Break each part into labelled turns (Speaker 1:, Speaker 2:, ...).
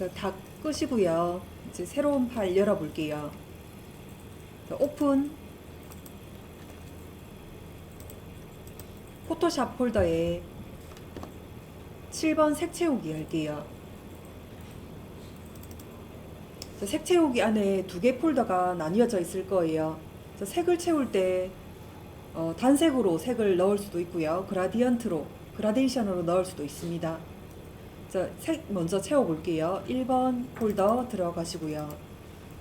Speaker 1: 자, 다 끄시고요. 이제 새로운 파일 열어볼게요. 자, 오픈. 포토샵 폴더에 7번 색 채우기 할게요. 자, 색 채우기 안에 두 개 폴더가 나뉘어져 있을 거예요. 자, 색을 채울 때 단색으로 색을 넣을 수도 있고요. 그라데이션으로 넣을 수도 있습니다. 자, 색 먼저 채워볼게요. 1번 폴더 들어가시고요.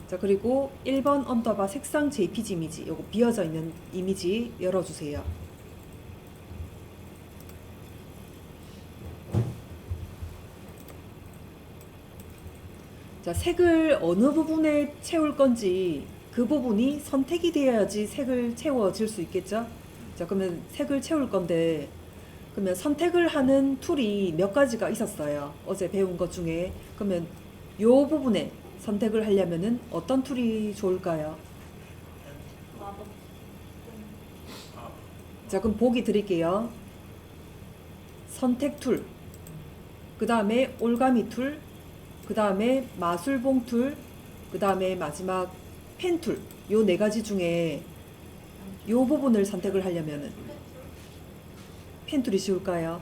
Speaker 1: 자, 그리고 1번 언더바 색상 JPG 이미지, 요거 비어져 있는 이미지 열어주세요. 자, 색을 어느 부분에 채울 건지 그 부분이 선택이 되어야지 색을 채워질 수 있겠죠? 자, 그러면 색을 채울 건데, 그러면 선택을 하는 툴이 몇 가지가 있었어요. 어제 배운 것 중에. 그러면 요 부분에 선택을 하려면은 어떤 툴이 좋을까요? 자, 그럼 보기 드릴게요. 선택 툴, 그 다음에 올가미 툴, 그 다음에 마술봉 툴, 그 다음에 마지막 펜 툴. 요 네 가지 중에 요 부분을 선택을 하려면은 펜 툴이 쉬울까요?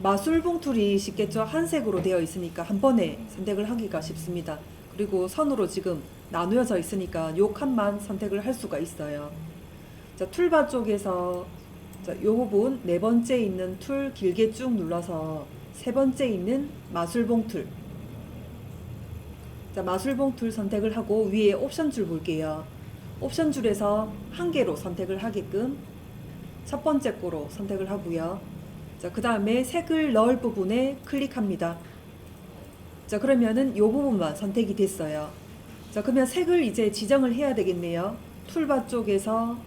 Speaker 1: 마술봉 툴이 쉽겠죠. 한 색으로 되어 있으니까 한 번에 선택을 하기가 쉽습니다. 그리고 선으로 지금 나누어져 있으니까 요 칸만 선택을 할 수가 있어요. 자, 툴바 쪽에서 자, 요 부분 네 번째 있는 툴 길게 쭉 눌러서 세 번째 있는 마술봉 툴. 자, 마술봉 툴 선택을 하고 위에 옵션 줄 볼게요. 옵션 줄에서 한 개로 선택을 하게끔 첫 번째 거로 선택을 하고요. 자, 그 다음에 색을 넣을 부분에 클릭합니다. 자, 그러면은 요 부분만 선택이 됐어요. 자, 그러면 색을 이제 지정을 해야 되겠네요. 툴바 쪽에서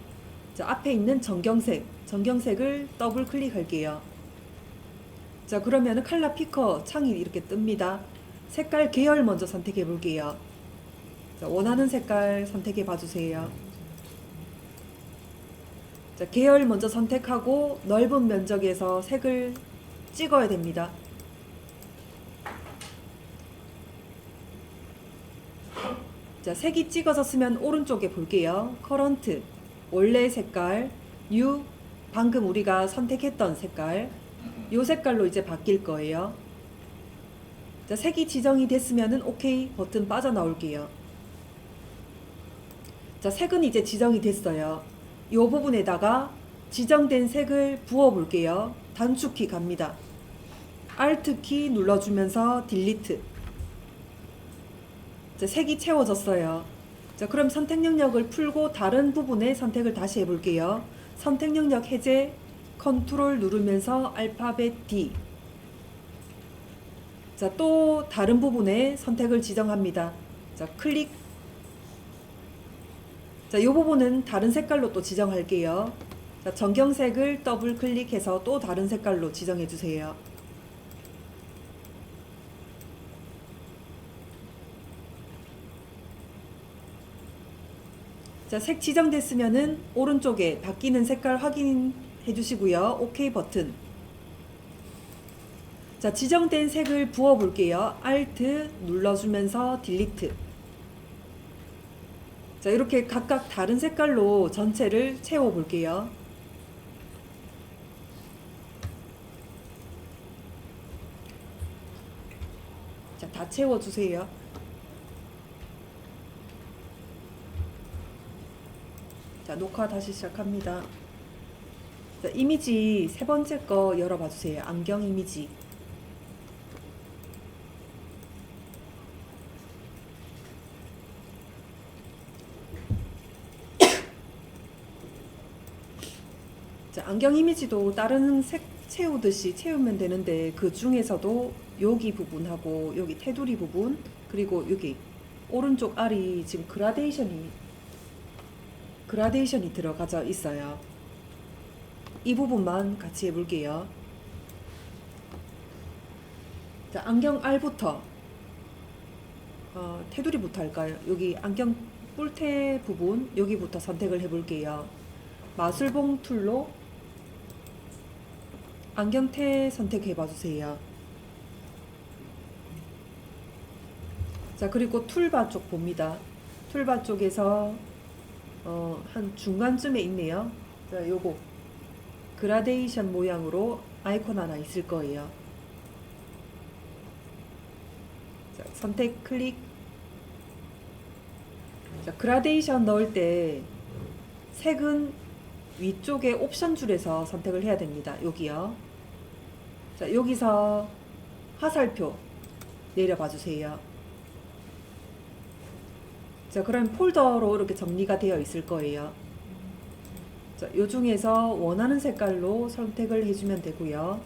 Speaker 1: 자, 앞에 있는 정경색을 더블 클릭할게요. 자, 그러면은 컬러 피커 창이 이렇게 뜹니다. 색깔 계열 먼저 선택해 볼게요. 자, 원하는 색깔 선택해 봐주세요. 자, 계열 먼저 선택하고 넓은 면적에서 색을 찍어야 됩니다. 자, 색이 찍어졌으면 오른쪽에 볼게요. 커런트, 원래 색깔, 뉴, 방금 우리가 선택했던 색깔, 요 색깔로 이제 바뀔 거예요. 자, 색이 지정이 됐으면은 OK 버튼 빠져나올게요. 자, 색은 이제 지정이 됐어요. 이 부분에다가 지정된 색을 부어 볼게요. 단축키 갑니다. Alt 키 눌러주면서 딜리트. 자, 색이 채워졌어요. 자, 그럼 선택 영역을 풀고 다른 부분에 선택을 다시 해볼게요. 선택 영역 해제, 컨트롤 누르면서 알파벳 D. 자, 또 다른 부분에 선택을 지정합니다. 자, 클릭. 자, 이 부분은 다른 색깔로 또 지정할게요. 자, 정경색을 더블 클릭해서 또 다른 색깔로 지정해 주세요. 자, 색 지정됐으면은 오른쪽에 바뀌는 색깔 확인해 주시고요. OK 버튼. 자, 지정된 색을 부어 볼게요. Alt 눌러주면서 딜리트. 자, 이렇게 각각 다른 색깔로 전체를 채워 볼게요. 자, 다 채워 주세요. 자, 녹화 다시 시작합니다. 자, 이미지 세 번째 거 열어봐 주세요. 안경 이미지. 자, 안경 이미지도 다른 색 채우듯이 채우면 되는데 그 중에서도 여기 부분하고 여기 테두리 부분 그리고 여기 오른쪽 알이 지금 그라데이션이 들어가져 있어요. 이 부분만 같이 해볼게요. 자, 안경 알부터 테두리부터 할까요? 여기 안경 뿔테 부분 여기부터 선택을 해볼게요. 마술봉 툴로 안경테 선택해 봐주세요. 자, 그리고 툴바 쪽 봅니다. 툴바 쪽에서 한 중간쯤에 있네요. 자, 요거 그라데이션 모양으로 아이콘 하나 있을 거예요. 자, 선택 클릭. 자, 그라데이션 넣을 때 색은 위쪽에 옵션 줄에서 선택을 해야 됩니다. 여기요. 자, 여기서 화살표 내려봐 주세요. 자, 그럼 폴더로 이렇게 정리가 되어 있을 거예요. 자, 요 중에서 원하는 색깔로 선택을 해주면 되고요.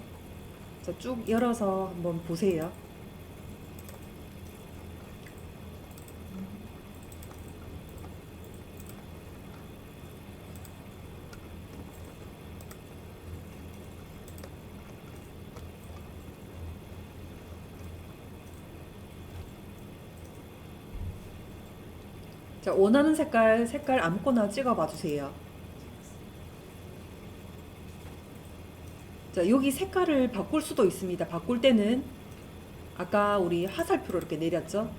Speaker 1: 자, 쭉 열어서 한번 보세요. 자, 원하는 색깔 아무거나 찍어 봐 주세요. 자, 여기 색깔을 바꿀 수도 있습니다. 바꿀 때는 아까 우리 화살표로 이렇게 내렸죠?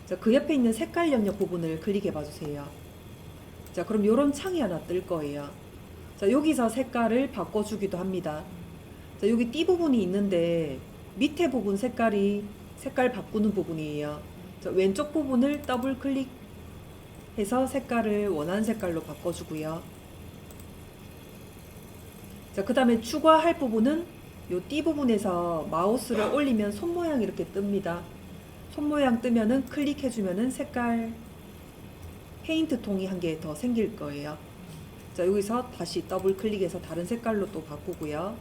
Speaker 1: 자, 그 옆에 있는 색깔 영역 부분을 클릭해 봐 주세요. 자, 그럼 요런 창이 하나 뜰 거예요. 자, 여기서 색깔을 바꿔주기도 합니다. 자, 여기 띠 부분이 있는데 밑에 부분 색깔이 색깔 바꾸는 부분이에요. 자, 왼쪽 부분을 더블 클릭해서 색깔을 원하는 색깔로 바꿔주고요. 자, 그 다음에 추가할 부분은 요 띠 부분에서 마우스를 올리면 손 모양이 이렇게 뜹니다. 손 모양 뜨면은 클릭해주면은 색깔 페인트 통이 한 개 더 생길 거예요. 자, 여기서 다시 더블 클릭해서 다른 색깔로 또 바꾸고요.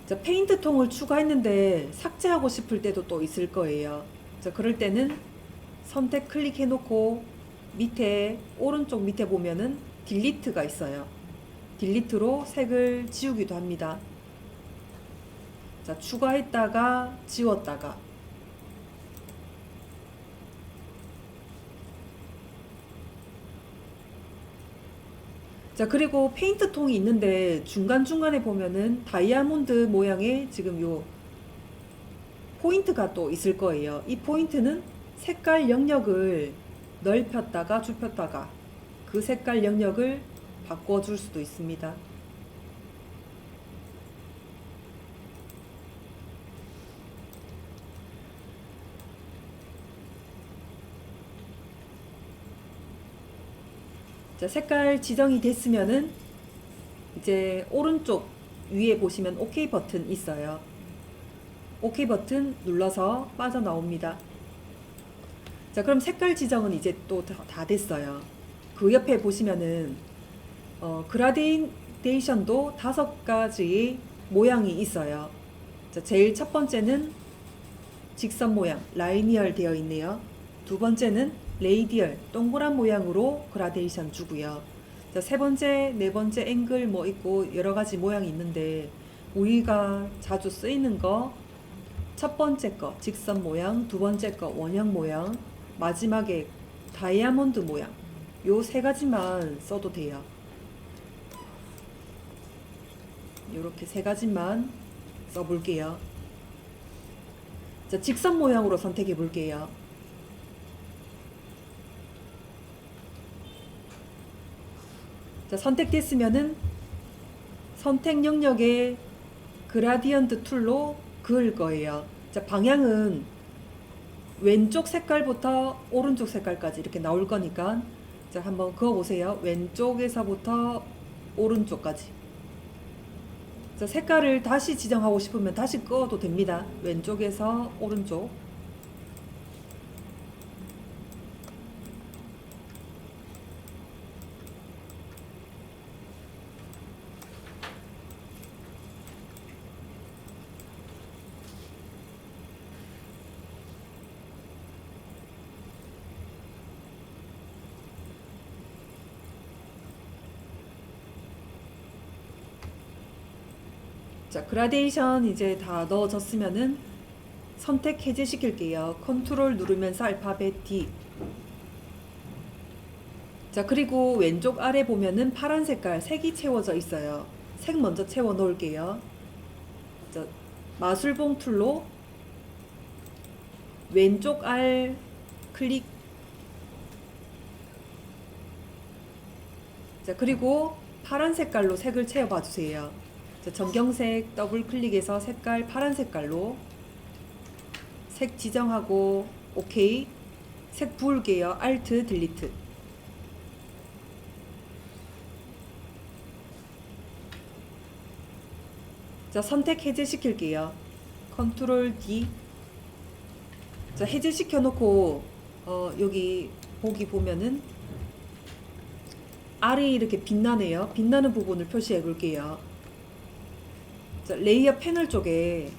Speaker 1: 자, 페인트 통을 추가했는데 삭제하고 싶을 때도 또 있을 거예요. 자, 그럴 때는 선택 클릭해 놓고 밑에 오른쪽 밑에 보면은 딜리트가 있어요. 딜리트로 색을 지우기도 합니다. 자, 추가했다가 지웠다가. 자, 그리고 페인트 통이 있는데 중간중간에 보면은 다이아몬드 모양의 지금 요 포인트가 또 있을 거예요. 이 포인트는 색깔 영역을 넓혔다가 좁혔다가 그 색깔 영역을 바꿔줄 수도 있습니다. 자, 색깔 지정이 됐으면은 이제 오른쪽 위에 보시면 OK 버튼 있어요. OK 버튼 눌러서 빠져나옵니다. 자, 그럼 색깔 지정은 이제 또 다 됐어요. 그 옆에 보시면은 그라데이션도 5가지 모양이 있어요. 자, 제일 첫 번째는 직선 모양, 라이니얼 되어 있네요. 두 번째는 레이디얼, 동그란 모양으로 그라데이션 주고요. 자, 세 번째, 네 번째 앵글 뭐 있고 여러 가지 모양이 있는데 우리가 자주 쓰이는 거 첫 번째 거 직선 모양, 두 번째 거 원형 모양, 마지막에 다이아몬드 모양. 요 세 가지만 써도 돼요. 요렇게 세 가지만 써볼게요. 자, 직선 모양으로 선택해 볼게요. 자, 선택됐으면은 선택 영역에 그라디언트 툴로 그을 거예요. 자, 방향은 왼쪽 색깔부터 오른쪽 색깔까지 이렇게 나올 거니까 자, 한번 그어 보세요. 왼쪽에서부터 오른쪽까지. 자, 색깔을 다시 지정하고 싶으면 다시 그어도 됩니다. 왼쪽에서 오른쪽. 자, 그라데이션 이제 다 넣어졌으면은 선택 해제 시킬게요. 컨트롤 누르면서 알파벳 D. 자, 그리고 왼쪽 아래 보면은 파란 색깔 색이 채워져 있어요. 색 먼저 채워 놓을게요. 자, 마술봉 툴로 왼쪽 알 클릭. 자, 그리고 파란 색깔로 색을 채워봐 주세요. 자, 전경색 더블 클릭해서 색깔 파란 색깔로 색 지정하고 OK. 색 부을게요. Alt 딜리트. 자, 선택 해제 시킬게요. 컨트롤 D. 자, 해제 시켜 놓고 여기 보기 보면은 R이 이렇게 빛나네요. 빛나는 부분을 표시해 볼게요. 자, 레이어 패널 쪽에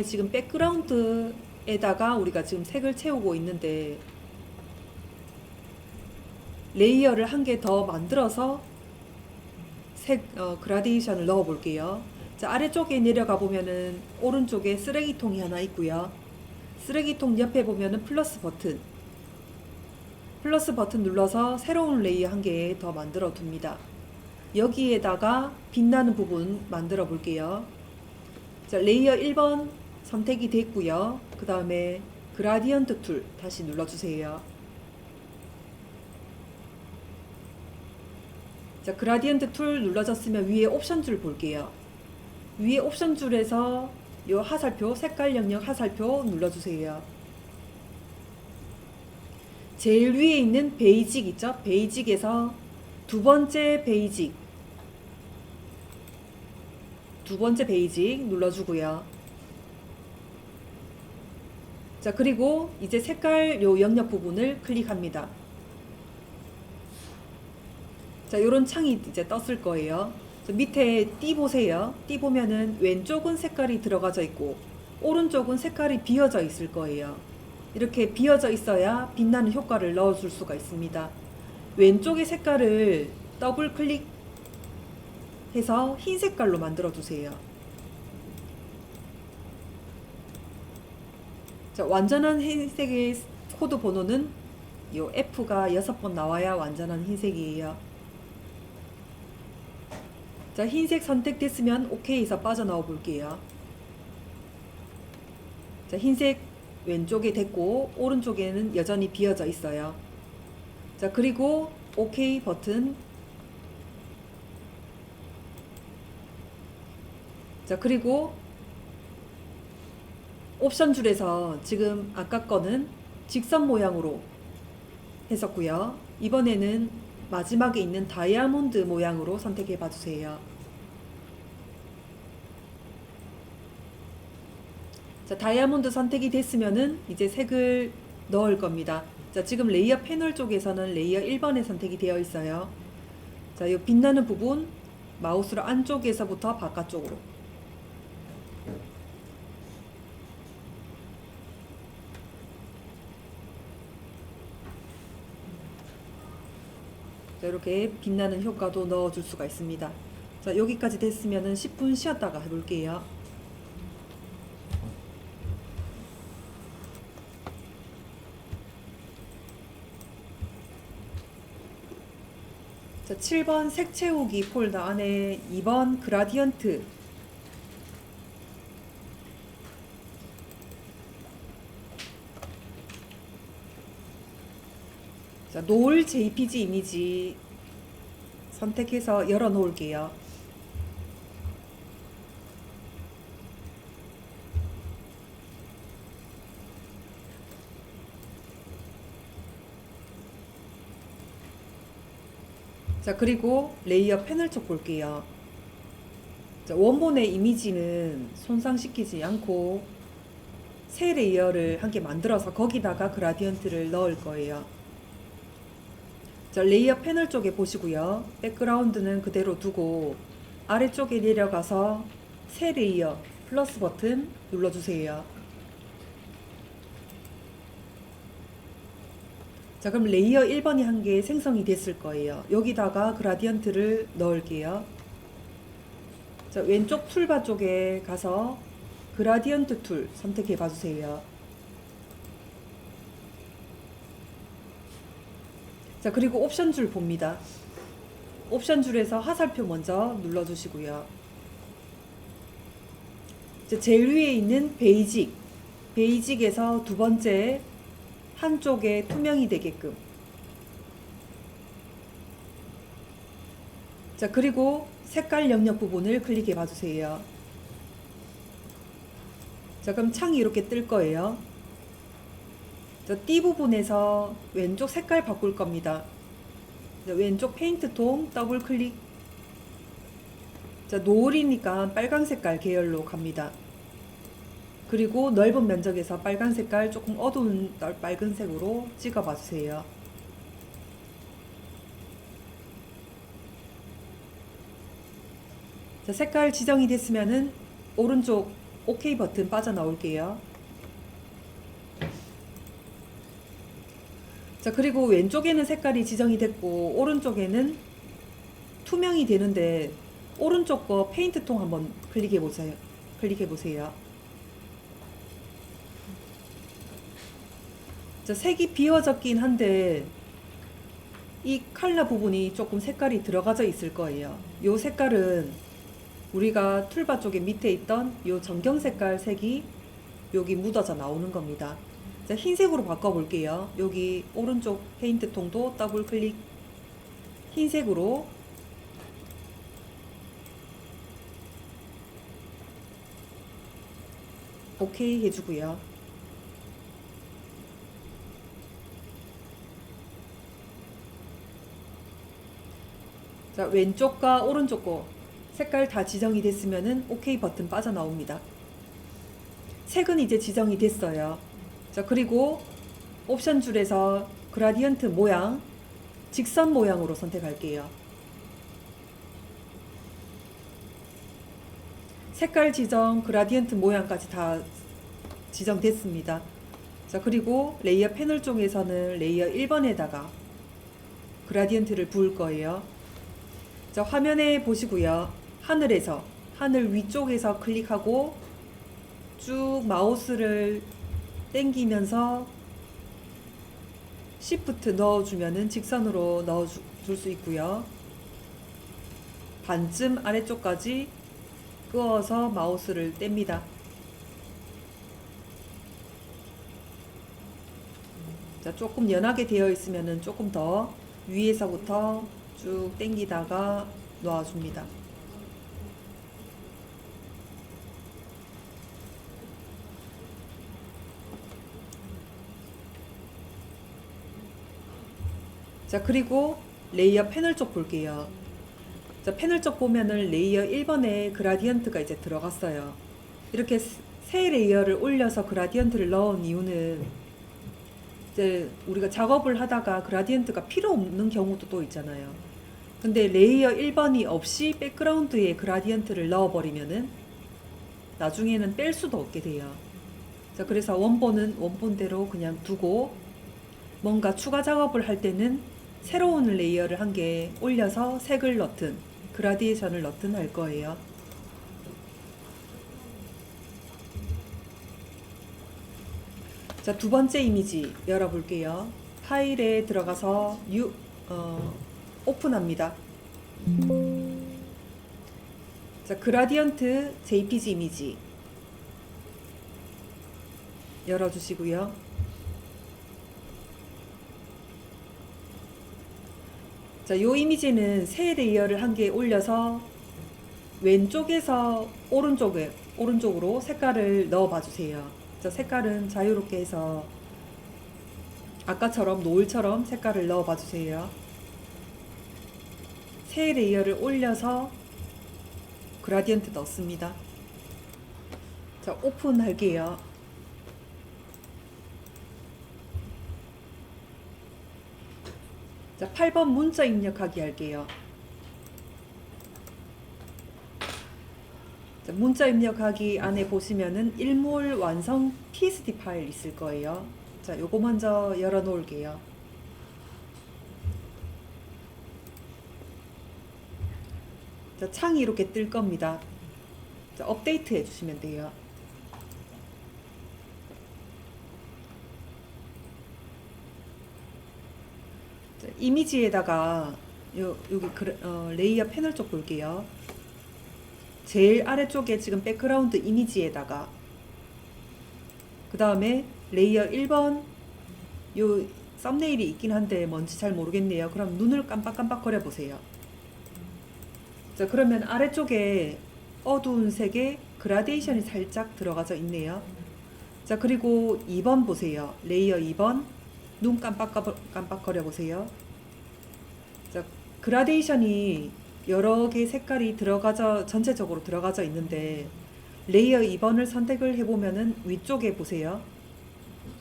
Speaker 1: 지금 백그라운드에다가 우리가 지금 색을 채우고 있는데 레이어를 한 개 더 만들어서 색 그라데이션을 넣어 볼게요. 자, 아래쪽에 내려가 보면은 오른쪽에 쓰레기통이 하나 있고요. 쓰레기통 옆에 보면은 플러스 버튼 눌러서 새로운 레이어 한 개 더 만들어 둡니다. 여기에다가 빛나는 부분 만들어 볼게요. 자, 레이어 1번 선택이 됐고요. 그 다음에 그라디언트 툴 다시 눌러주세요. 자, 그라디언트 툴 눌러졌으면 위에 옵션 줄 볼게요. 위에 옵션 줄에서 요 하살표, 색깔 영역 하살표 눌러주세요. 제일 위에 있는 베이직 있죠? 베이직에서 두 번째 베이직 눌러주고요. 자, 그리고 이제 색깔 요 영역 부분을 클릭합니다. 자, 요런 창이 이제 떴을 거예요. 밑에 띠 보세요. 띠 보면은 왼쪽은 색깔이 들어가져 있고 오른쪽은 색깔이 비어져 있을 거예요. 이렇게 비어져 있어야 빛나는 효과를 넣어줄 수가 있습니다. 왼쪽의 색깔을 더블 클릭해서 흰 색깔로 만들어 주세요. 자, 완전한 흰색의 코드 번호는 요 F가 6번 나와야 완전한 흰색이에요. 자, 흰색 선택됐으면 OK에서 빠져나와 볼게요. 자, 흰색 왼쪽에 됐고 오른쪽에는 여전히 비어져 있어요. 자, 그리고 OK 버튼. 자, 그리고 옵션 줄에서 지금 아까 거는 직선 모양으로 했었고요. 이번에는 마지막에 있는 다이아몬드 모양으로 선택해 봐주세요. 자, 다이아몬드 선택이 됐으면은 이제 색을 넣을 겁니다. 자, 지금 레이어 패널 쪽에서는 레이어 1번에 선택이 되어 있어요. 자, 이 빛나는 부분 마우스로 안쪽에서부터 바깥쪽으로. 자, 이렇게 빛나는 효과도 넣어줄 수가 있습니다. 자, 여기까지 됐으면은 10분 쉬었다가 해볼게요. 자, 7번 색 채우기 폴더 안에 2번 그라디언트. 자, 노을 JPG 이미지 선택해서 열어 놓을게요. 자, 그리고 레이어 패널 쪽 볼게요. 자, 원본의 이미지는 손상시키지 않고 새 레이어를 한 개 만들어서 거기다가 그라디언트를 넣을 거예요. 자, 레이어 패널 쪽에 보시고요. 백그라운드는 그대로 두고 아래쪽에 내려가서 새 레이어 플러스 버튼 눌러주세요. 자, 그럼 레이어 1번이 한 개 생성이 됐을 거예요. 여기다가 그라디언트를 넣을게요. 자, 왼쪽 툴바 쪽에 가서 그라디언트 툴 선택해 봐주세요. 자, 그리고 옵션 줄 봅니다. 옵션 줄에서 하살표 먼저 눌러주시고요. 제일 위에 있는 베이직 베이직에서 두 번째 한쪽에 투명이 되게끔. 자, 그리고 색깔 영역 부분을 클릭해 봐주세요. 자, 그럼 창이 이렇게 뜰 거예요. 자, 띠 부분에서 왼쪽 색깔 바꿀 겁니다. 자, 왼쪽 페인트 톤 더블 클릭. 자, 노을이니까 빨간 색깔 계열로 갑니다. 그리고 넓은 면적에서 빨간 색깔 조금 어두운 빨간색으로 찍어 봐주세요. 자, 색깔 지정이 됐으면은 오른쪽 OK 버튼 빠져나올게요. 자, 그리고 왼쪽에는 색깔이 지정이 됐고 오른쪽에는 투명이 되는데 오른쪽 거 페인트 통 한번 클릭해 보세요. 클릭해 보세요. 자, 색이 비워졌긴 한데 이 컬러 부분이 조금 색깔이 들어가져 있을 거예요. 요 색깔은 우리가 툴바 쪽에 밑에 있던 요 전경 색깔 색이 여기 묻어져 나오는 겁니다. 자, 흰색으로 바꿔 볼게요. 여기 오른쪽 페인트 통도 더블 클릭. 흰색으로. 오케이 해주고요. 자, 왼쪽과 오른쪽 거 색깔 다 지정이 됐으면은 OK 버튼 빠져나옵니다. 색은 이제 지정이 됐어요. 자, 그리고 옵션 줄에서 그라디언트 모양, 직선 모양으로 선택할게요. 색깔 지정, 그라디언트 모양까지 다 지정됐습니다. 자, 그리고 레이어 패널 쪽에서는 레이어 1번에다가 그라디언트를 부을 거예요. 자, 화면에 보시고요. 하늘에서, 하늘 위쪽에서 클릭하고 쭉 마우스를 당기면서 Shift 넣어주면은 직선으로 넣어줄 수 있고요. 반쯤 아래쪽까지 끄어서 마우스를 뗍니다. 자, 조금 연하게 되어 있으면은 조금 더 위에서부터 쭉 당기다가 놔줍니다. 자, 그리고 레이어 패널 쪽 볼게요. 자, 패널 쪽 보면은 레이어 1번에 그라디언트가 이제 들어갔어요. 이렇게 새 레이어를 올려서 그라디언트를 넣은 이유는 이제 우리가 작업을 하다가 그라디언트가 필요 없는 경우도 또 있잖아요. 근데 레이어 1번이 없이 백그라운드에 그라디언트를 넣어버리면은 나중에는 뺄 수도 없게 돼요. 자, 그래서 원본은 원본대로 그냥 두고 뭔가 추가 작업을 할 때는 새로운 레이어를 한 개 올려서 색을 넣든 그라디에이션을 넣든 할 거예요. 자, 두 번째 이미지 열어볼게요. 파일에 들어가서 오픈합니다. 자, 그라디언트 JPG 이미지 열어주시고요. 자, 요 이미지는 새 레이어를 한 개 올려서 왼쪽에서 오른쪽으로 색깔을 넣어 봐주세요. 자, 색깔은 자유롭게 해서 아까처럼 노을처럼 색깔을 넣어 봐주세요. 새 레이어를 올려서 그라디언트 넣습니다. 자, 오픈할게요. 자, 8번 문자 입력하기 할게요. 자, 문자 입력하기 안에 보시면은 일몰 완성 PSD 파일 있을 거예요. 자, 요거 먼저 열어 놓을게요. 자, 창이 이렇게 뜰 겁니다. 자, 업데이트 해주시면 돼요. 자, 이미지에다가 여기 레이어 패널 쪽 볼게요. 제일 아래쪽에 지금 백그라운드 이미지에다가 그 다음에 레이어 1번 요 썸네일이 있긴 한데 뭔지 잘 모르겠네요. 그럼 눈을 깜빡깜빡 거려 보세요. 자, 그러면 아래쪽에 어두운 색의 그라데이션이 살짝 들어가져 있네요. 자, 그리고 2번 보세요. 레이어 2번 눈 깜빡깜빡 거려 보세요. 자, 그라데이션이 여러 개 색깔이 전체적으로 들어가져 있는데 레이어 2번을 선택을 해보면은 위쪽에 보세요.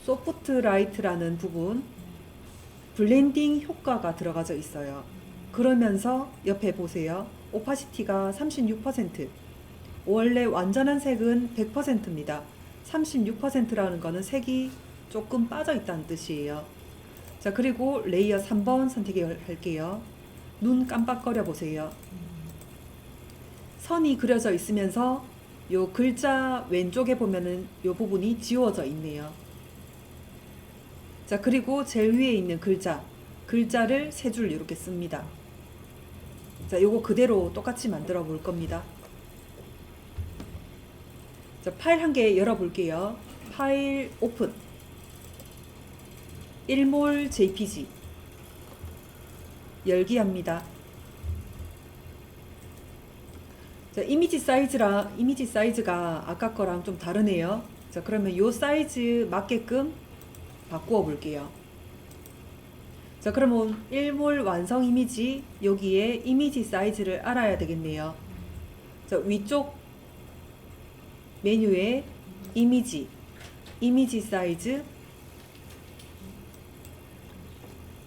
Speaker 1: 소프트 라이트라는 부분 블렌딩 효과가 들어가져 있어요. 그러면서 옆에 보세요. 오파시티가 36%. 원래 완전한 색은 100%입니다. 36%라는 거는 색이 조금 빠져 있다는 뜻이에요. 자, 그리고 레이어 3번 선택할게요. 눈 깜빡거려 보세요. 선이 그려져 있으면서 요 글자 왼쪽에 보면은 요 부분이 지워져 있네요. 자, 그리고 제일 위에 있는 글자를 세 줄 이렇게 씁니다. 자, 요거 그대로 똑같이 만들어 볼 겁니다. 자, 파일 한 개 열어 볼게요. 파일 오픈. 일몰 JPG 열기 합니다. 자, 이미지 사이즈가 아까 거랑 좀 다르네요. 자, 그러면 요 사이즈 맞게끔 바꾸어 볼게요. 자, 그러면 일몰 완성 이미지 여기에 이미지 사이즈를 알아야 되겠네요. 자, 위쪽 메뉴에 이미지 사이즈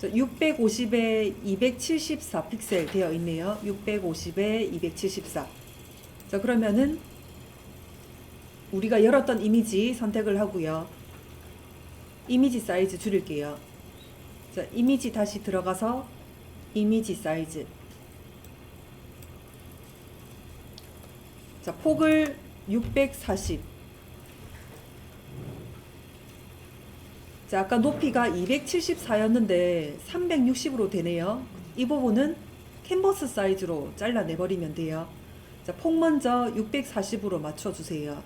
Speaker 1: 650에 274 픽셀 되어 있네요. 650에 274. 자, 그러면은 우리가 열었던 이미지 선택을 하고요. 이미지 사이즈 줄일게요. 자, 이미지 다시 들어가서 이미지 사이즈. 자, 폭을 640. 자, 아까 높이가 274였는데 360으로 되네요. 이 부분은 캔버스 사이즈로 잘라내버리면 돼요. 자, 폭 먼저 640으로 맞춰주세요.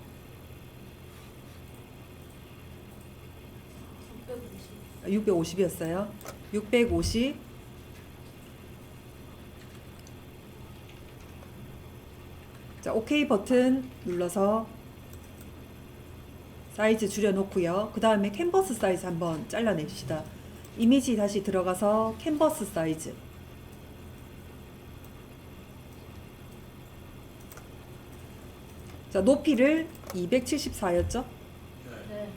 Speaker 1: 650이었어요. 650. 자, OK 버튼 눌러서 사이즈 줄여놓고요. 그 다음에 캔버스 사이즈 한번 잘라냅시다. 이미지 다시 들어가서 캔버스 사이즈. 자, 높이를 274였죠?
Speaker 2: 네.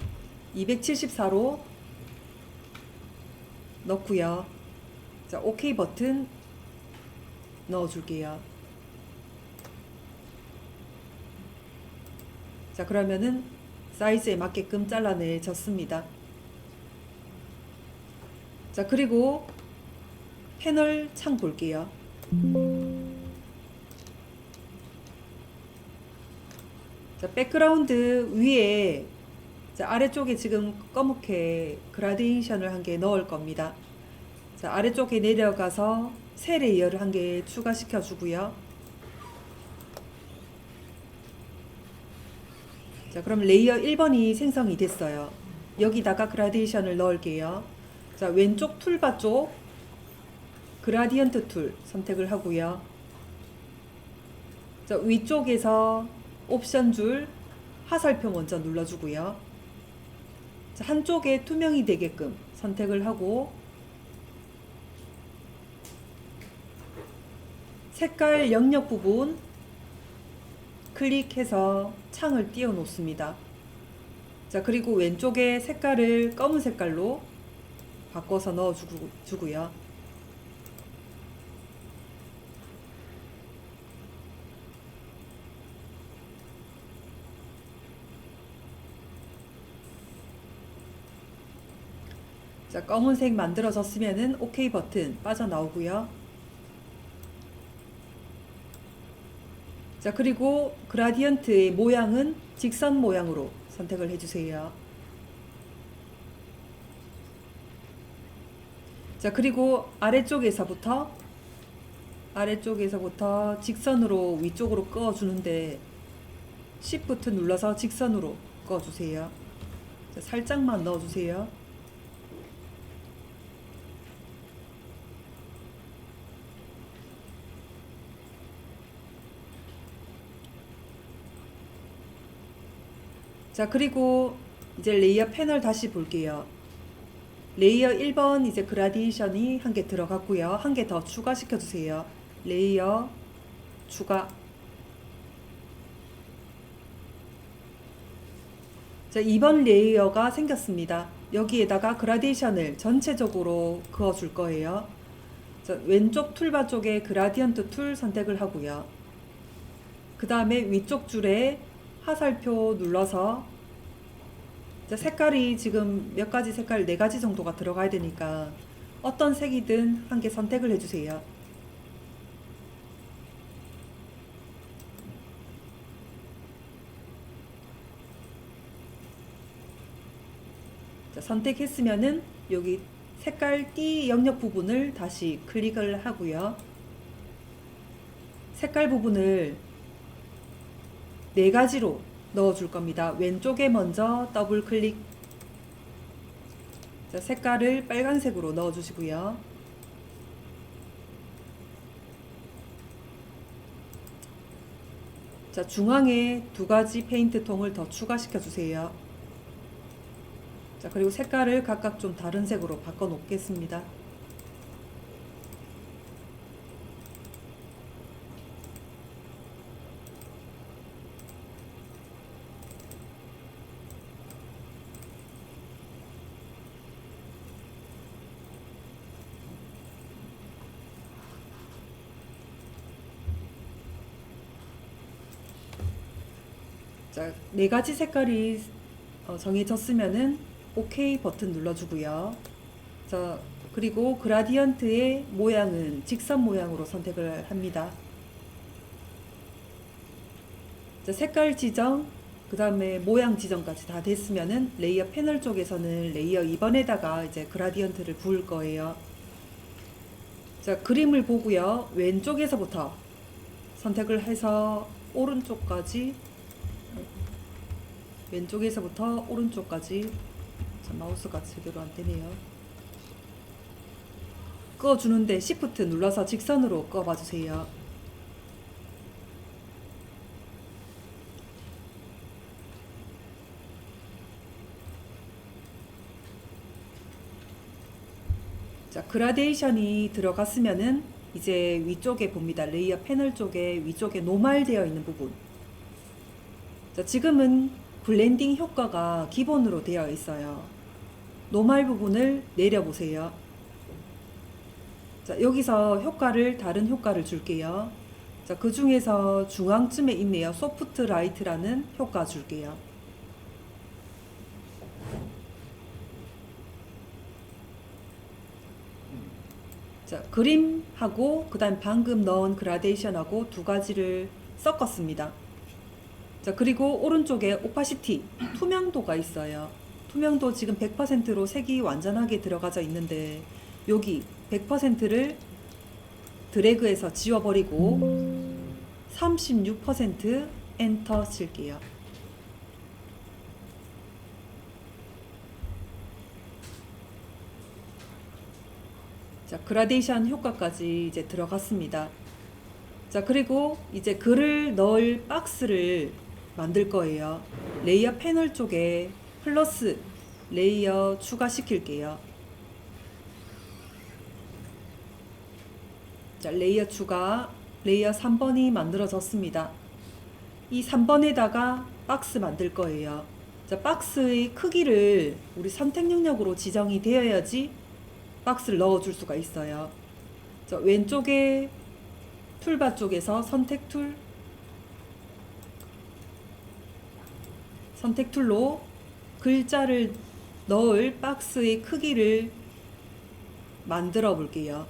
Speaker 1: 274로 넣고요. 자, OK 버튼 넣어줄게요. 자, 그러면은 사이즈에 맞게끔 잘라내졌습니다. 자, 그리고 패널 창 볼게요. 자, 백그라운드 위에 자, 아래쪽에 지금 검게 그라데이션을 한 개 넣을 겁니다. 자, 아래쪽에 내려가서 새 레이어를 한 개 추가시켜 주고요. 자, 그럼 레이어 1번이 생성이 됐어요. 여기다가 그라데이션을 넣을게요. 자, 왼쪽 툴바 쪽 그라디언트 툴 선택을 하고요. 자, 위쪽에서 옵션 줄 화살표 먼저 눌러주고요. 자, 한쪽에 투명이 되게끔 선택을 하고 색깔 영역 부분 클릭해서 창을 띄워 놓습니다. 자, 그리고 왼쪽에 색깔을 검은 색깔로 바꿔서 넣어 주고요. 자, 검은색 만들어졌으면은 OK 버튼 빠져나오고요. 자, 그리고 그라디언트의 모양은 직선 모양으로 선택을 해주세요. 자, 그리고 아래쪽에서부터 직선으로 위쪽으로 꺼주는데 Shift 눌러서 직선으로 꺼주세요. 자, 살짝만 넣어주세요. 자, 그리고 이제 레이어 패널 다시 볼게요. 레이어 1번 이제 그라디에이션이 한 개 들어갔고요. 한 개 더 추가시켜 주세요. 레이어 추가. 자, 2번 레이어가 생겼습니다. 여기에다가 그라데이션을 전체적으로 그어 줄 거예요. 자, 왼쪽 툴바 쪽에 그라디언트 툴 선택을 하고요. 그 다음에 위쪽 줄에 화살표 눌러서, 자, 색깔이 지금 몇 가지 색깔 4가지 정도가 들어가야 되니까 어떤 색이든 한 개 선택을 해주세요. 자, 선택했으면은 여기 색깔 띠 영역 부분을 다시 클릭을 하고요. 색깔 부분을 4가지로 넣어 줄 겁니다. 왼쪽에 먼저 더블 클릭. 자, 색깔을 빨간색으로 넣어 주시고요. 자, 중앙에 2가지 페인트 통을 더 추가시켜 주세요. 자, 그리고 색깔을 각각 좀 다른 색으로 바꿔 놓겠습니다. 자, 4가지 색깔이 정해졌으면은 OK 버튼 눌러주고요. 자, 그리고 그라디언트의 모양은 직선 모양으로 선택을 합니다. 자, 색깔 지정, 그 다음에 모양 지정까지 다 됐으면은 레이어 패널 쪽에서는 레이어 2번에다가 이제 그라디언트를 부을 거예요. 자, 그림을 보고요. 왼쪽에서부터 선택을 해서 오른쪽까지, 왼쪽에서부터 오른쪽까지. 자, 마우스가 제대로 안 되네요. 꺼주는데 Shift 눌러서 직선으로 꺼봐 주세요. 자, 그라데이션이 들어갔으면은 이제 위쪽에 봅니다. 레이어 패널 쪽에 위쪽에 노멀되어 있는 부분. 자, 지금은 블렌딩 효과가 기본으로 되어 있어요. 노멀 부분을 내려보세요. 자, 여기서 다른 효과를 줄게요. 자, 그 중에서 중앙쯤에 있네요. 소프트 라이트라는 효과 줄게요. 자, 그림하고 그 다음 방금 넣은 그라데이션하고 2가지를 섞었습니다. 자, 그리고 오른쪽에 오파시티, 투명도가 있어요. 투명도 지금 100%로 색이 완전하게 들어가져 있는데 여기 100%를 드래그해서 지워버리고 36% 엔터 칠게요. 자, 그라데이션 효과까지 이제 들어갔습니다. 자, 그리고 이제 글을 넣을 박스를 만들 거예요. 레이어 패널 쪽에 플러스 레이어 추가시킬게요. 자, 레이어 추가, 레이어 3번이 만들어졌습니다. 이 3번에다가 박스 만들 거예요. 자, 박스의 크기를 우리 선택 영역으로 지정이 되어야지 박스를 넣어줄 수가 있어요. 자, 왼쪽에 툴바 쪽에서 선택 툴로 글자를 넣을 박스의 크기를 만들어 볼게요.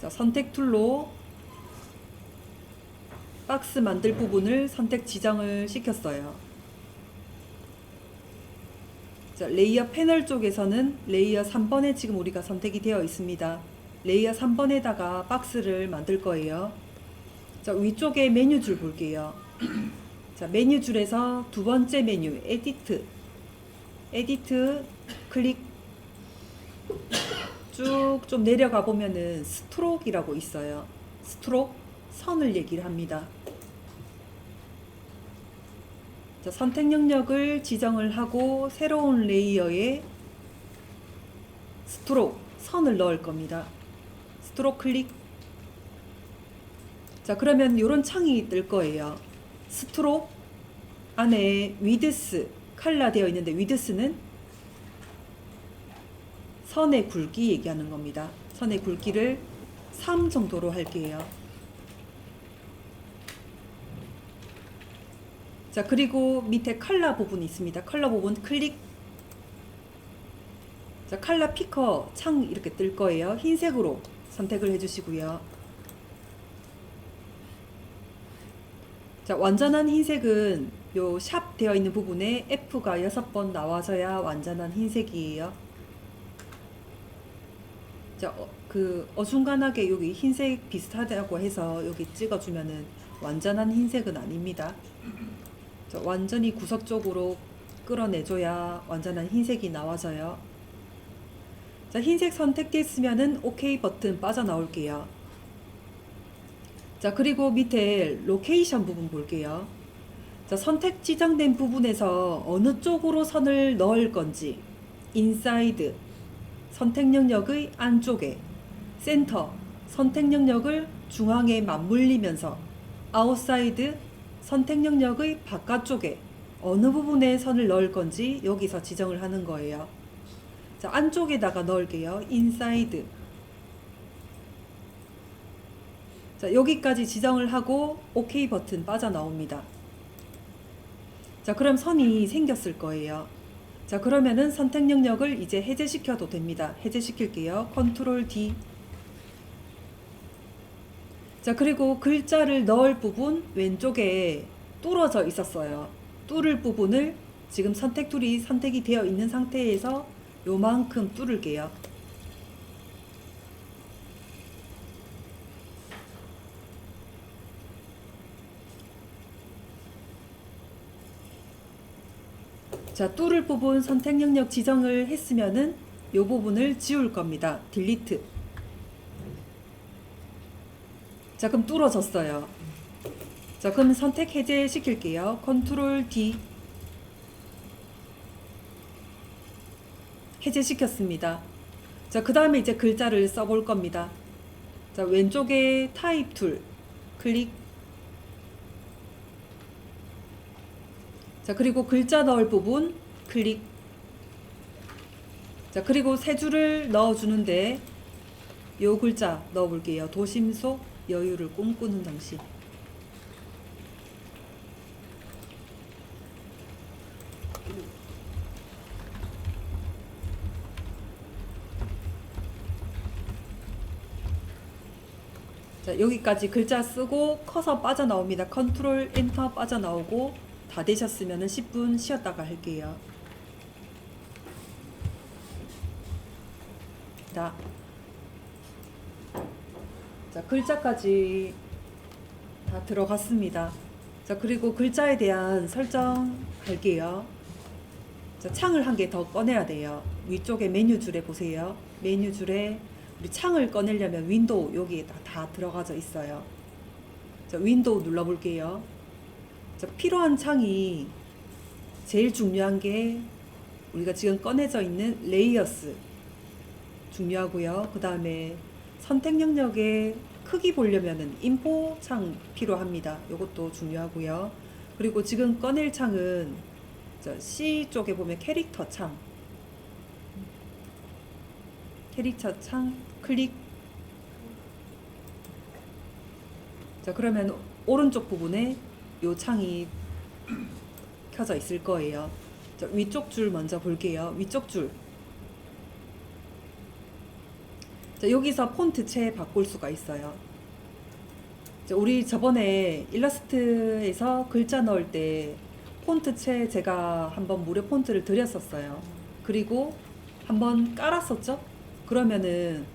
Speaker 1: 자, 선택 툴로 박스 만들 부분을 선택 지정을 시켰어요. 자, 레이어 패널 쪽에서는 레이어 3번에 지금 우리가 선택이 되어 있습니다. 레이어 3번에다가 박스를 만들 거예요. 자, 위쪽에 메뉴줄 볼게요. 자, 메뉴줄에서 두 번째 메뉴 에디트 클릭 쭉 좀 내려가 보면은 스트로크이라고 있어요. 스트로크 선을 얘기를 합니다. 자, 선택 영역을 지정을 하고 새로운 레이어에 스트로크 선을 넣을 겁니다. 스트로크 클릭. 자, 그러면 이런 창이 뜰 거예요. 스트로크 안에 위드스 칼라 되어 있는데, 위드스는 선의 굵기 얘기하는 겁니다. 선의 굵기를 3 정도로 할게요. 자, 그리고 밑에 칼라 부분이 있습니다. 칼라 부분 클릭. 자, 칼라 피커 창 이렇게 뜰 거예요. 흰색으로 선택을 해주시고요. 자, 완전한 흰색은 요 샵 되어 있는 부분에 F가 6번 나와줘야 완전한 흰색이에요. 자, 어중간하게 여기 흰색 비슷하다고 해서 여기 찍어주면은 완전한 흰색은 아닙니다. 자, 완전히 구석적으로 끌어내줘야 완전한 흰색이 나와져요. 자, 흰색 선택됐으면은 OK 버튼 빠져나올게요. 자, 그리고 밑에 로케이션 부분 볼게요. 자, 선택 지정된 부분에서 어느 쪽으로 선을 넣을 건지, 인사이드 선택 영역의 안쪽에, 센터 선택 영역을 중앙에 맞물리면서, 아웃사이드 선택 영역의 바깥쪽에 어느 부분에 선을 넣을 건지 여기서 지정을 하는 거예요. 자, 안쪽에다가 넣을게요. 인사이드. 자, 여기까지 지정을 하고 OK 버튼 빠져나옵니다. 자, 그럼 선이 생겼을 거예요. 자, 그러면은 선택 영역을 이제 해제시켜도 됩니다. 해제시킬게요. 컨트롤 D. 자, 그리고 글자를 넣을 부분 왼쪽에 뚫어져 있었어요. 뚫을 부분을 지금 선택 툴이 선택이 되어 있는 상태에서 요만큼 뚫을게요. 자, 뚫을 부분 선택 영역 지정을 했으면은 요 부분을 지울 겁니다. 딜리트. 자, 그럼 뚫어졌어요. 자, 그럼 선택 해제 시킬게요. 컨트롤 D. 해제 시켰습니다. 자, 그 다음에 이제 글자를 써볼 겁니다. 자, 왼쪽에 타입 툴 클릭. 자, 그리고 글자 넣을 부분 클릭. 자, 그리고 세 줄을 넣어주는데 요 글자 넣어볼게요. 도심 속 여유를 꿈꾸는 당신. 자, 여기까지 글자 쓰고 커서 빠져나옵니다. 컨트롤 엔터 빠져나오고 다 되셨으면 10분 쉬었다가 할게요. 자, 글자까지 다 들어갔습니다. 자, 그리고 글자에 대한 설정 할게요. 자, 창을 한 개 더 꺼내야 돼요. 위쪽에 메뉴 줄에 보세요. 메뉴 줄에 우리 창을 꺼내려면 윈도우 여기에 다 들어가져 있어요. 자, 윈도우 눌러볼게요. 자, 필요한 창이 제일 중요한 게 우리가 지금 꺼내져 있는 레이어스 중요하고요. 그 다음에 선택 영역의 크기 보려면은 인포 창 필요합니다. 이것도 중요하고요. 그리고 지금 꺼낼 창은 C 쪽에 보면 캐릭터 창 클릭. 자, 그러면 오른쪽 부분에 요 창이 켜져 있을 거예요. 자, 위쪽 줄 먼저 볼게요. 위쪽 줄. 자, 여기서 폰트체 바꿀 수가 있어요. 자, 우리 저번에 일러스트에서 글자 넣을 때 폰트체 제가 한번 무료 폰트를 드렸었어요. 그리고 한번 깔았었죠? 그러면은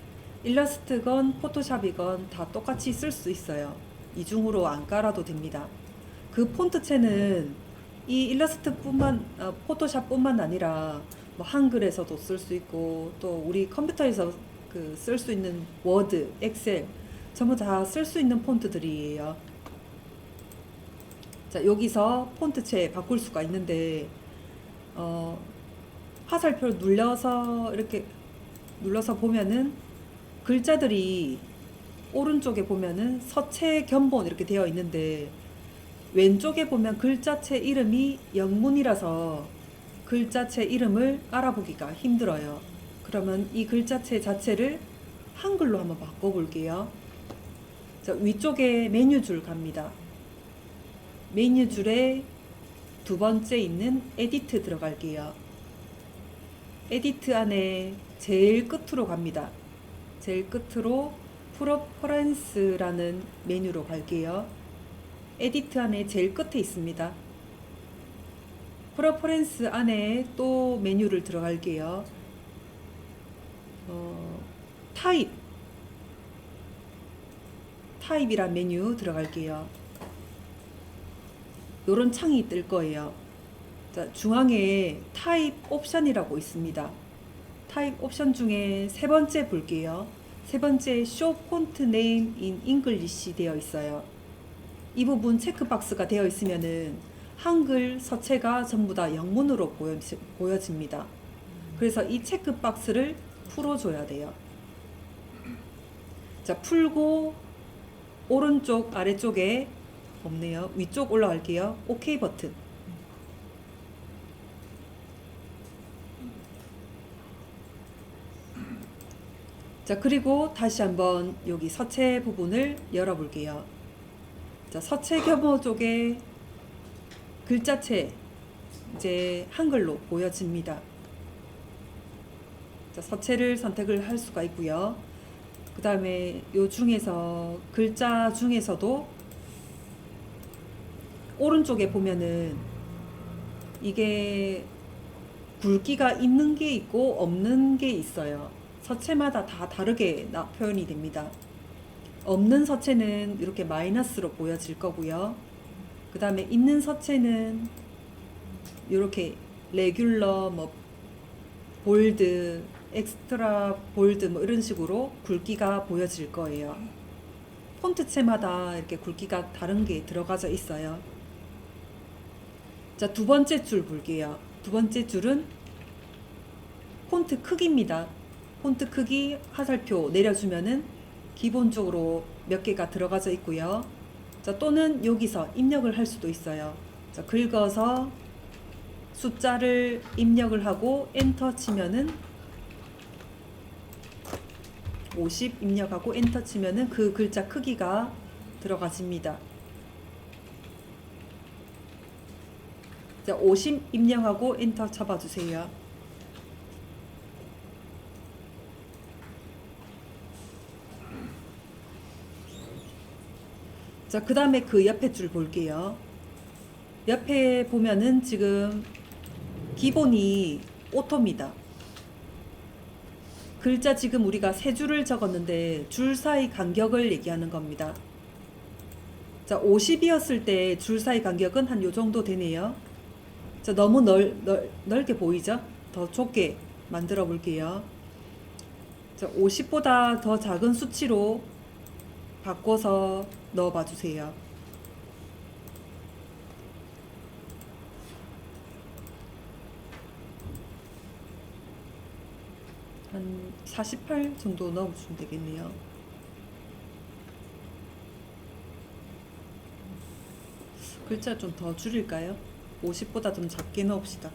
Speaker 1: 일러스트건 포토샵이건 다 똑같이 쓸 수 있어요. 이중으로 안 깔아도 됩니다. 그 폰트체는 이 포토샵뿐만 아니라 뭐 한글에서도 쓸 수 있고 또 우리 컴퓨터에서 그 쓸 수 있는 워드, 엑셀 전부 다 쓸 수 있는 폰트들이에요. 자, 여기서 폰트체 바꿀 수가 있는데 화살표 눌러서 이렇게 눌러서 보면은 글자들이 오른쪽에 보면은 서체 견본 이렇게 되어 있는데 왼쪽에 보면 글자체 이름이 영문이라서 글자체 이름을 알아보기가 힘들어요. 그러면 이 글자체 자체를 한글로 한번 바꿔볼게요. 자, 위쪽에 메뉴줄 갑니다. 메뉴줄에 두 번째 있는 에디트 들어갈게요. 에디트 안에 제일 끝으로 갑니다. 제일 끝으로 프레퍼런스라는 메뉴로 갈게요. 에디트 안에 제일 끝에 있습니다. 프레퍼런스 안에 또 메뉴를 들어갈게요. 타입이란 메뉴 들어갈게요. 요런 창이 뜰 거예요. 자, 중앙에 타입 옵션이라고 있습니다. 타입 옵션 중에 세 번째 볼게요. 세 번째 Show Font Name in English 되어 있어요. 이 부분 체크박스가 되어 있으면은 한글 서체가 전부 다 영문으로 보여집니다. 그래서 이 체크박스를 풀어줘야 돼요. 자, 풀고 오른쪽 아래쪽에 없네요. 위쪽 올라갈게요. OK 버튼. 자, 그리고 다시 한번 여기 서체 부분을 열어볼게요. 자, 서체 겸호 쪽에 글자체 이제 한글로 보여집니다. 자, 서체를 선택을 할 수가 있고요. 그 다음에 요 중에서 글자 중에서도 오른쪽에 보면은 이게 굵기가 있는 게 있고 없는 게 있어요. 서체마다 다 다르게 표현이 됩니다. 없는 서체는 이렇게 마이너스로 보여질 거고요. 그 다음에 있는 서체는 이렇게 레귤러, 뭐 볼드, 엑스트라 볼드 뭐 이런 식으로 굵기가 보여질 거예요. 폰트체마다 이렇게 굵기가 다른 게 들어가져 있어요. 자, 두 번째 줄 볼게요. 두 번째 줄은 폰트 크기입니다. 폰트 크기 화살표 내려주면은 기본적으로 몇 개가 들어가져 있고요. 자, 또는 여기서 입력을 할 수도 있어요. 자, 긁어서 숫자를 입력을 하고 엔터 치면은 50 입력하고 엔터 치면은 그 글자 크기가 들어가집니다. 자, 50 입력하고 엔터 쳐봐주세요. 자, 그 다음에 그 옆에 줄 볼게요. 옆에 보면은 지금 기본이 오토입니다. 글자 지금 우리가 세 줄을 적었는데 줄 사이 간격을 얘기하는 겁니다. 자, 50이었을 때 줄 사이 간격은 한 요 정도 되네요. 자, 너무 넓게 보이죠? 더 좁게 만들어 볼게요. 자, 50보다 더 작은 수치로 바꿔서 넣어 봐 주세요. 한 48 정도 넣어주시면 되겠네요. 글자 좀 더 줄일까요? 50보다 좀 작게 넣읍시다.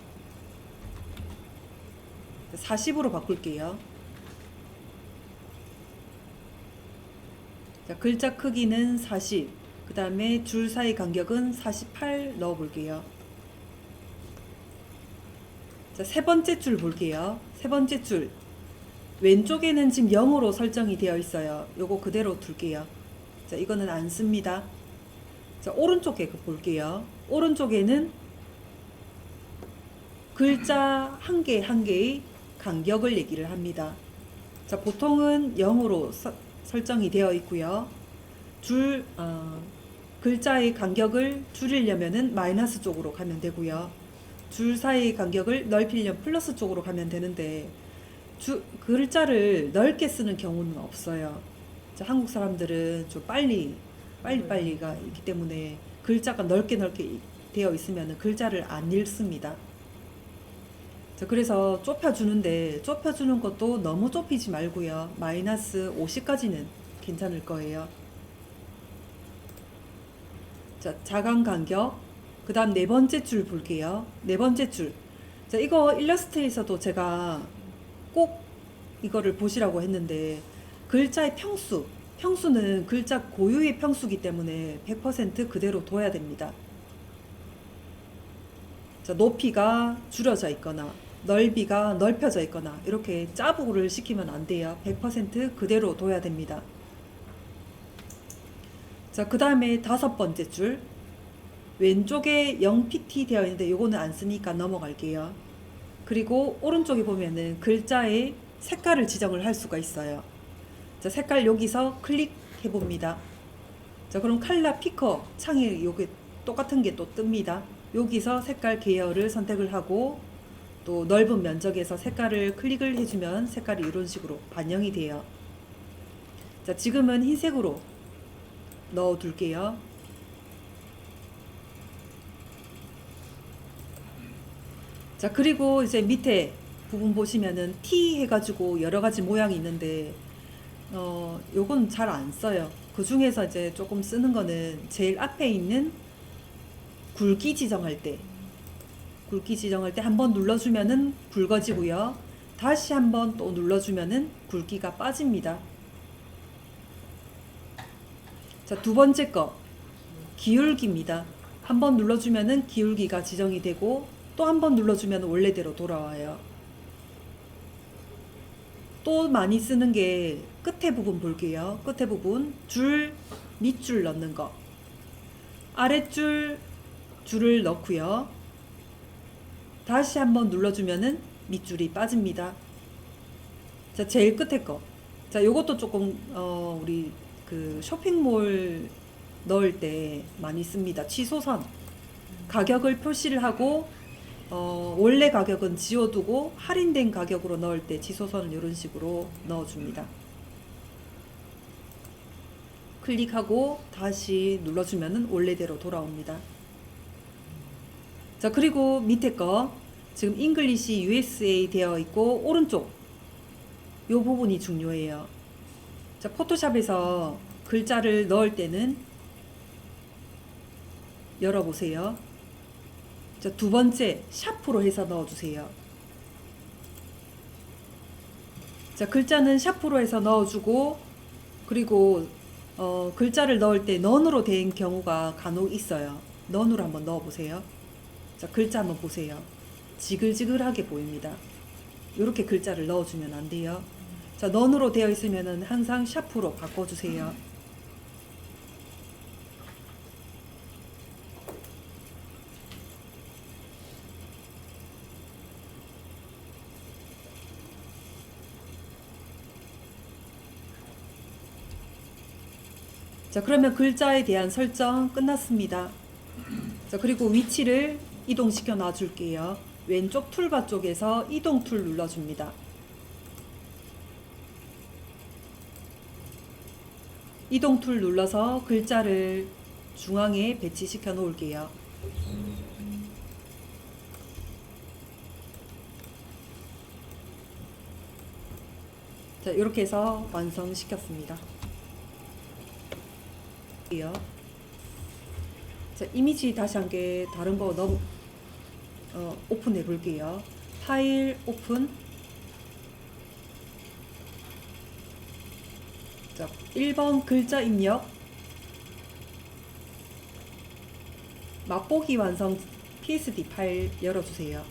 Speaker 1: 40으로 바꿀게요. 자, 글자 크기는 40, 그 다음에 줄 사이 간격은 48 넣어 볼게요. 자, 세 번째 줄 볼게요. 세 번째 줄 왼쪽에는 지금 0으로 설정이 되어 있어요. 요거 그대로 둘게요. 자, 이거는 안 씁니다. 자, 오른쪽에 볼게요. 오른쪽에는 글자 한 개 한 개의 간격을 얘기를 합니다. 자, 보통은 0으로 설정이 되어 있고요. 글자의 간격을 줄이려면은 마이너스 쪽으로 가면 되고요. 줄 사이의 간격을 넓히려면 플러스 쪽으로 가면 되는데 글자를 넓게 쓰는 경우는 없어요. 자, 한국 사람들은 좀 빨리가 있기 때문에 글자가 넓게 되어 있으면 글자를 안 읽습니다. 자, 그래서 좁혀주는 것도 너무 좁히지 말고요. 마이너스 50까지는 괜찮을 거예요. 자, 자강 간격. 그 다음 네 번째 줄 볼게요. 네 번째 줄. 자, 이거 일러스트에서도 제가 꼭 이거를 보시라고 했는데, 글자의 평수는 글자 고유의 평수기 때문에 100% 그대로 둬야 됩니다. 자, 높이가 줄여져 있거나 넓이가 넓혀져 있거나 이렇게 짜부를 시키면 안 돼요. 100% 그대로 둬야 됩니다. 자, 그 다음에 다섯 번째 줄. 왼쪽에 0pt 되어 있는데 요거는 안 쓰니까 넘어갈게요. 그리고 오른쪽에 보면은 글자의 색깔을 지정을 할 수가 있어요. 자, 색깔 여기서 클릭해 봅니다. 자, 그럼 칼라 피커 창에 요게 똑같은 게 또 뜹니다. 여기서 색깔 계열을 선택을 하고 또 넓은 면적에서 색깔을 클릭을 해주면 색깔이 이런 식으로 반영이 돼요. 자, 지금은 흰색으로 넣어 둘게요. 자, 그리고 이제 밑에 부분 보시면은 T 해가지고 여러 가지 모양이 있는데, 요건 잘 안 써요. 그 중에서 이제 조금 쓰는 거는 제일 앞에 있는 굵기 지정할 때 한번 눌러주면은 굵어지고요. 다시 한번 또 눌러주면은 굵기가 빠집니다. 자, 두 번째 거 기울기입니다. 한번 눌러주면은 기울기가 지정이 되고 또 한번 눌러주면 원래대로 돌아와요. 또 많이 쓰는 게 끝에 부분 볼게요. 끝에 부분 밑줄 넣는 거. 줄을 넣고요. 다시 한번 눌러주면은 밑줄이 빠집니다. 자, 제일 끝에 거. 자, 요것도 조금 우리 그 쇼핑몰 넣을 때 많이 씁니다. 취소선. 가격을 표시를 하고 원래 가격은 지워두고 할인된 가격으로 넣을 때 취소선을 이런 식으로 넣어줍니다. 클릭하고 다시 눌러주면은 원래대로 돌아옵니다. 자, 그리고 밑에 거 지금 잉글리시 USA 되어 있고 오른쪽 요 부분이 중요해요. 자, 포토샵에서 글자를 넣을 때는 열어보세요. 자, 두 번째 샤프로 해서 넣어주세요. 자, 글자는 샤프로 해서 넣어주고, 그리고 글자를 넣을 때 넌으로 된 경우가 간혹 있어요. 넌으로 한번 넣어보세요. 자, 글자 한번 보세요. 지글지글하게 보입니다. 이렇게 글자를 넣어주면 안 돼요. 자, 넌으로 되어 있으면 항상 샤프로 바꿔주세요. 자, 그러면 글자에 대한 설정 끝났습니다. 자, 그리고 위치를 이동시켜 놔줄게요. 왼쪽 툴바 쪽에서 이동 툴 눌러줍니다. 이동 툴 눌러서 글자를 중앙에 배치시켜 놓을게요. 자, 이렇게 해서 완성시켰습니다. 자, 이미지 다시 한 개 다른 거 오픈해 볼게요. 파일 오픈. 자, 1번 글자 입력. 맛보기 완성 PSD 파일 열어주세요.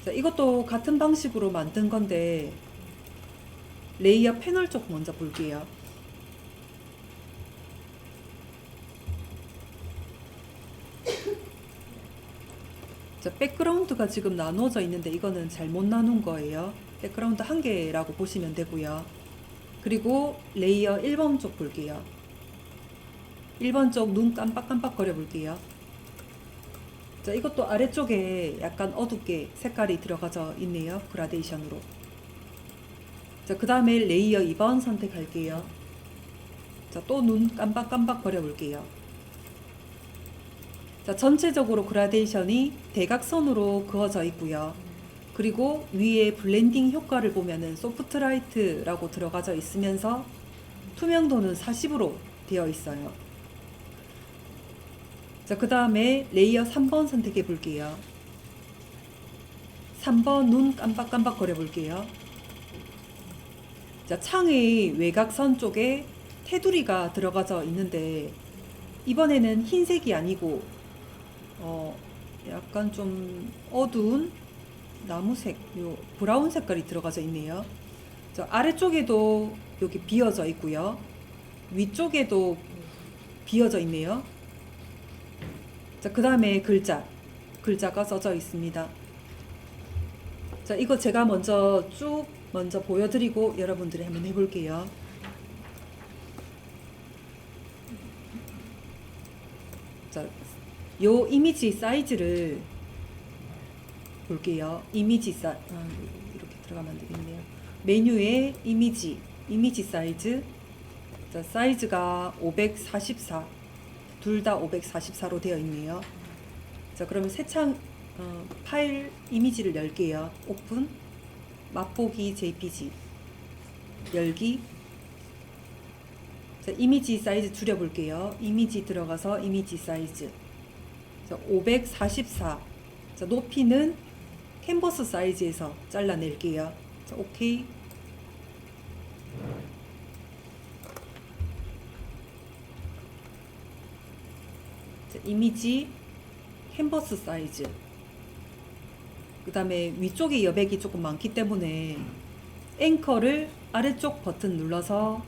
Speaker 1: 자, 이것도 같은 방식으로 만든 건데 레이어 패널 쪽 먼저 볼게요. 자, 백그라운드가 지금 나누어져 있는데 이거는 잘못 나눈 거예요. 백그라운드 한 개라고 보시면 되고요. 그리고 레이어 1번 쪽 볼게요. 1번 쪽 눈 깜빡깜빡 거려 볼게요. 자, 이것도 아래쪽에 약간 어둡게 색깔이 들어가져 있네요. 그라데이션으로. 자, 그 다음에 레이어 2번 선택할게요. 자, 또 눈 깜빡깜빡 거려 볼게요. 자, 전체적으로 그라데이션이 대각선으로 그어져 있고요. 그리고 위에 블렌딩 효과를 보면은 소프트 라이트라고 들어가져 있으면서 투명도는 40으로 되어 있어요. 자, 그 다음에 레이어 3번 선택해 볼게요. 3번 눈 깜빡깜빡 거려 볼게요. 자, 창의 외곽선 쪽에 테두리가 들어가져 있는데 이번에는 흰색이 아니고 약간 좀 어두운 나무색, 요 브라운 색깔이 들어가져 있네요. 자, 아래쪽에도 여기 비어져 있고요. 위쪽에도 비어져 있네요. 자, 그 다음에 글자가 써져 있습니다. 자, 이거 제가 먼저 보여드리고 여러분들이 한번 해볼게요. 자, 요 이미지 사이즈를 볼게요. 이렇게 들어가면 안 되겠네요. 메뉴에 이미지 사이즈. 자, 사이즈가 544. 둘 다 544로 되어 있네요. 자, 그러면 파일 이미지를 열게요. 오픈. 맛보기 JPG. 열기. 자, 이미지 사이즈 줄여볼게요. 이미지 들어가서 이미지 사이즈. 자, 544. 자, 높이는 캔버스 사이즈에서 잘라낼게요. 자, 오케이. 자, 이미지 캔버스 사이즈. 그 다음에 위쪽에 여백이 조금 많기 때문에 앵커를 아래쪽 버튼 눌러서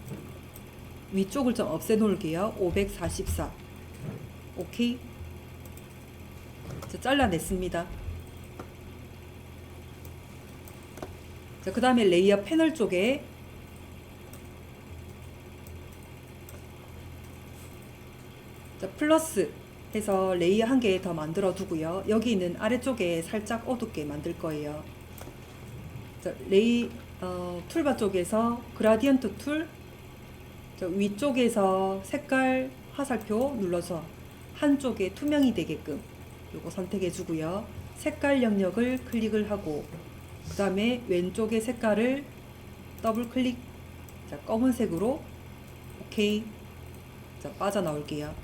Speaker 1: 위쪽을 좀 없애 놓을게요. 544. 오케이. 자, 잘라냈습니다. 자, 그 다음에 레이어 패널 쪽에 자, 플러스 해서 레이어 한 개 더 만들어 두고요. 여기는 아래쪽에 살짝 어둡게 만들 거예요. 자, 툴바 쪽에서 그라디언트 툴, 자, 위쪽에서 색깔 화살표 눌러서 한쪽에 투명이 되게끔 요거 선택해 주고요. 색깔 영역을 클릭을 하고 그 다음에 왼쪽의 색깔을 더블 클릭. 자, 검은색으로 오케이. 자, 빠져나올게요.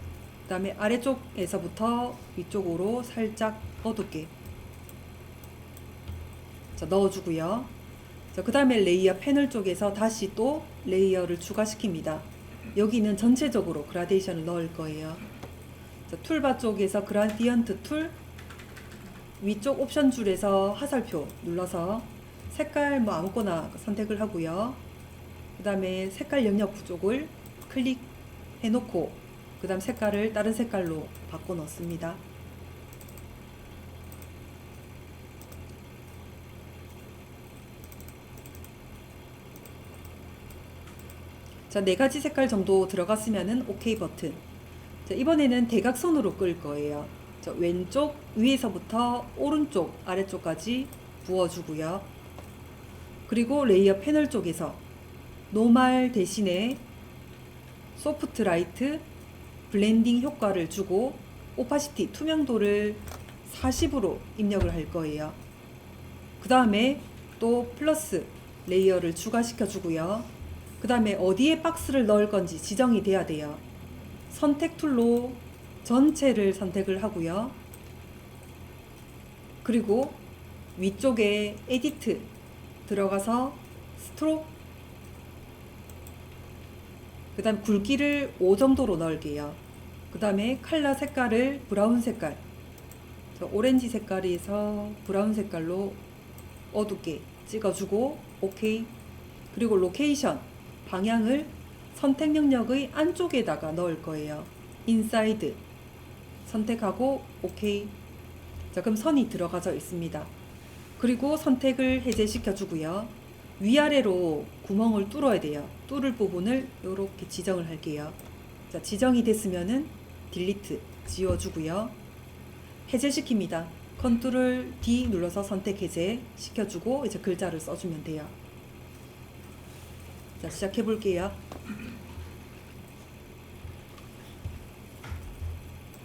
Speaker 1: 그 다음에 아래쪽에서부터 위쪽으로 살짝 어둡게 자, 넣어주고요. 자, 그 다음에 레이어 패널 쪽에서 다시 또 레이어를 추가시킵니다. 여기는 전체적으로 그라데이션을 넣을 거예요. 자, 툴바 쪽에서 그라디언트 툴, 위쪽 옵션 줄에서 화살표 눌러서 색깔 뭐 아무거나 선택을 하고요. 그 다음에 색깔 영역 쪽을 클릭해 놓고 그 다음 색깔을 다른 색깔로 바꿔 넣습니다. 자, 4가지 색깔 정도 들어갔으면은 OK 버튼. 자, 이번에는 대각선으로 끌 거예요. 자, 왼쪽 위에서부터 오른쪽 아래쪽까지 부어주고요. 그리고 레이어 패널 쪽에서 노멀 대신에 소프트 라이트 블렌딩 효과를 주고 오파시티 투명도를 40으로 입력을 할 거예요. 그 다음에 또 플러스 레이어를 추가시켜 주고요. 그 다음에 어디에 박스를 넣을 건지 지정이 돼야 돼요. 선택 툴로 전체를 선택을 하고요. 그리고 위쪽에 에디트 들어가서 스트로크, 그 다음 굵기를 5 정도로 넣을게요. 그 다음에 컬러 색깔을 브라운 색깔, 오렌지 색깔에서 브라운 색깔로 어둡게 찍어주고 오케이. 그리고 로케이션 방향을 선택 영역의 안쪽에다가 넣을 거예요. 인사이드 선택하고 오케이. 자, 그럼 선이 들어가져 있습니다. 그리고 선택을 해제시켜 주고요. 위아래로 구멍을 뚫어야 돼요. 뚫을 부분을 이렇게 지정을 할게요. 자, 지정이 됐으면은 딜리트 지워주고요. 해제시킵니다. 컨트롤 D 눌러서 선택 해제 시켜주고 이제 글자를 써주면 돼요. 자, 시작해 볼게요.